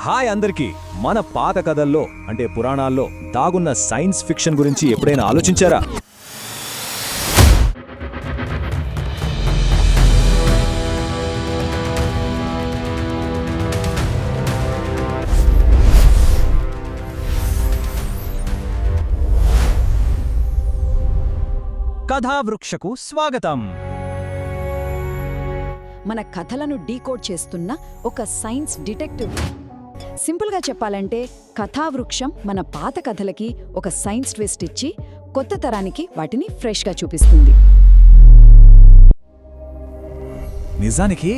Hi అందరికీ. మన పాత కథల్లో అంటే పురాణాల్లో దాగున్న సైన్స్ ఫిక్షన్ గురించి ఎప్పుడైనా ఆలోచించారా? కథావృక్షకు స్వాగతం. మన కథలను డీకోడ్ చేస్తున్న ఒక సైన్స్ డిటెక్టివ్. సింపుల్గా చెప్పాలంటే కథావృక్షం మన పాత కథలకి ఒక సైన్స్ ట్విస్ట్ ఇచ్చి కొత్త తరానికి వాటిని ఫ్రెష్గా చూపిస్తుంది. నిజానికి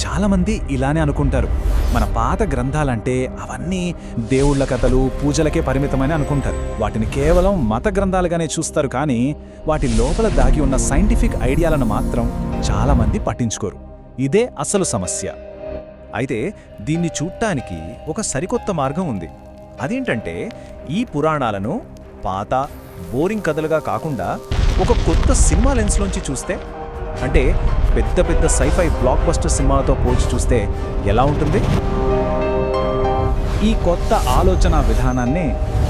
చాలామంది ఇలానే అనుకుంటారు. మన పాత గ్రంథాలంటే అవన్నీ దేవుళ్ల కథలు, పూజలకే పరిమితమని అనుకుంటారు. వాటిని కేవలం మత గ్రంథాలుగానే చూస్తారు. కానీ వాటి లోపల దాగి ఉన్న సైంటిఫిక్ ఐడియాలను మాత్రం చాలామంది పట్టించుకోరు. ఇదే అసలు సమస్య. అయితే దీన్ని చూడటానికి ఒక సరికొత్త మార్గం ఉంది. అదేంటంటే ఈ పురాణాలను పాత బోరింగ్ కథలుగా కాకుండా ఒక కొత్త సినిమా లెన్స్లోంచి చూస్తే, అంటే పెద్ద పెద్ద సైఫై బ్లాక్ బస్టర్ సినిమాలతో పోల్చి చూస్తే ఎలా ఉంటుంది? ఈ కొత్త ఆలోచన విధానాన్నే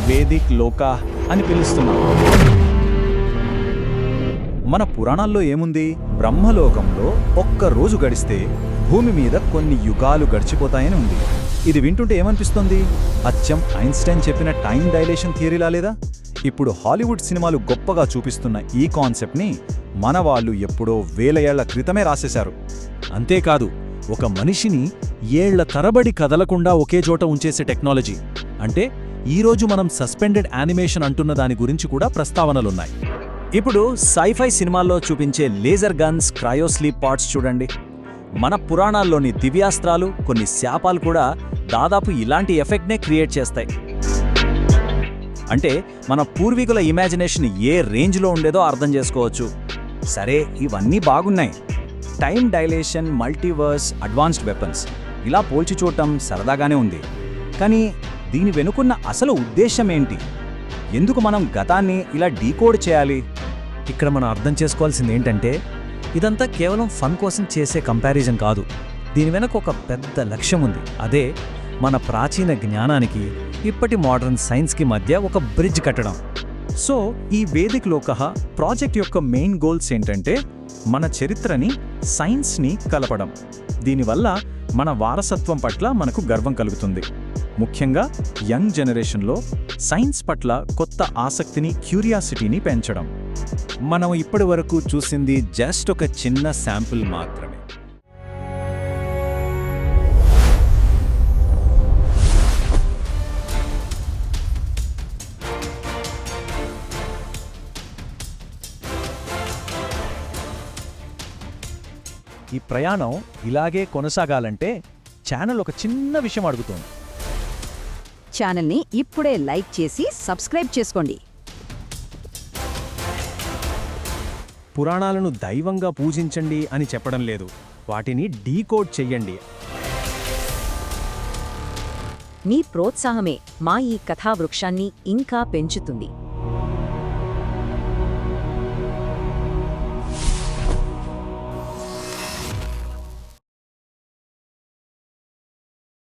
వేదిక్ లోకా అని పిలుస్తున్నాం. మన పురాణాల్లో ఏముంది? బ్రహ్మలోకంలో ఒక్క రోజు గడిస్తే భూమి మీద కొన్ని యుగాలు గడిచిపోతాయని ఉంది. ఇది వింటుంటే ఏమనిపిస్తుంది? అచ్చం ఐన్స్టైన్ చెప్పిన టైం డైలేషన్ థియరీలా లేదా? ఇప్పుడు హాలీవుడ్ సినిమాలు గొప్పగా చూపిస్తున్న ఈ కాన్సెప్ట్ని మన వాళ్ళు ఎప్పుడో వేల ఏళ్ల క్రితమే రాసేశారు. అంతేకాదు, ఒక మనిషిని ఏళ్ల తరబడి కదలకుండా ఒకే చోట ఉంచేసే టెక్నాలజీ, అంటే ఈరోజు మనం సస్పెండెడ్ యానిమేషన్ అంటున్న దాని గురించి కూడా ప్రస్తావనలున్నాయి. ఇప్పుడు సైఫై సినిమాల్లో చూపించే లేజర్ గన్స్, క్రయోస్లీప్ పాడ్స్ చూడండి. మన పురాణాల్లోని దివ్యాస్త్రాలు, కొన్ని శాపాలు కూడా దాదాపు ఇలాంటి ఎఫెక్ట్నే క్రియేట్ చేస్తాయి. అంటే మన పూర్వీకుల ఇమాజినేషన్ ఏ రేంజ్లో ఉండేదో అర్థం చేసుకోవచ్చు. సరే, ఇవన్నీ బాగున్నాయి. Time dilation, multiverse, advanced weapons ఇలా పోల్చి చూడటం సరదాగానే ఉంది. కానీ దీని వెనుకున్న అసలు ఉద్దేశం ఏంటి? ఎందుకు మనం గతాన్ని ఇలా డీకోడ్ చేయాలి? ఇక్కడ మనం అర్థం చేసుకోవాల్సింది ఏంటంటే, ఇదంతా కేవలం ఫన్ కోసం చేసే కంపారిజన్ కాదు. దీని వెనక ఒక పెద్ద లక్ష్యం ఉంది. అదే మన ప్రాచీన జ్ఞానానికి ఇప్పటి మోడర్న్ సైన్స్కి మధ్య ఒక బ్రిడ్జ్ కట్టడం. సో ఈ వేదిక్ లోకః ప్రాజెక్ట్ యొక్క మెయిన్ గోల్స్ ఏంటంటే, మన చరిత్రని, సైన్స్ని కలపడం. దీనివల్ల మన వారసత్వం పట్ల మనకు గర్వం కలుగుతుంది. ముఖ్యంగా యంగ్ జనరేషన్లో సైన్స్ పట్ల కొత్త ఆసక్తిని, క్యూరియాసిటీని పెంచడం. మనం ఇప్పటి వరకు చూసింది జస్ట్ ఒక చిన్న శాంపుల్ మాత్రమే. ఈ ప్రయాణం ఇలాగే కొనసాగాలంటే ఛానల్ ఒక చిన్న విషయం అడుగుతోంది. ఛానల్ని ఇప్పుడే లైక్ చేసి సబ్స్క్రైబ్ చేసుకోండి. పురాణాలను దైవంగా పూజించండి అని చెప్పడం లేదు, వాటిని డీకోడ్ చెయ్యండి. మీ ప్రోత్సాహమే మా ఈ కథావృక్షాన్ని ఇంకా పెంచుతుంది.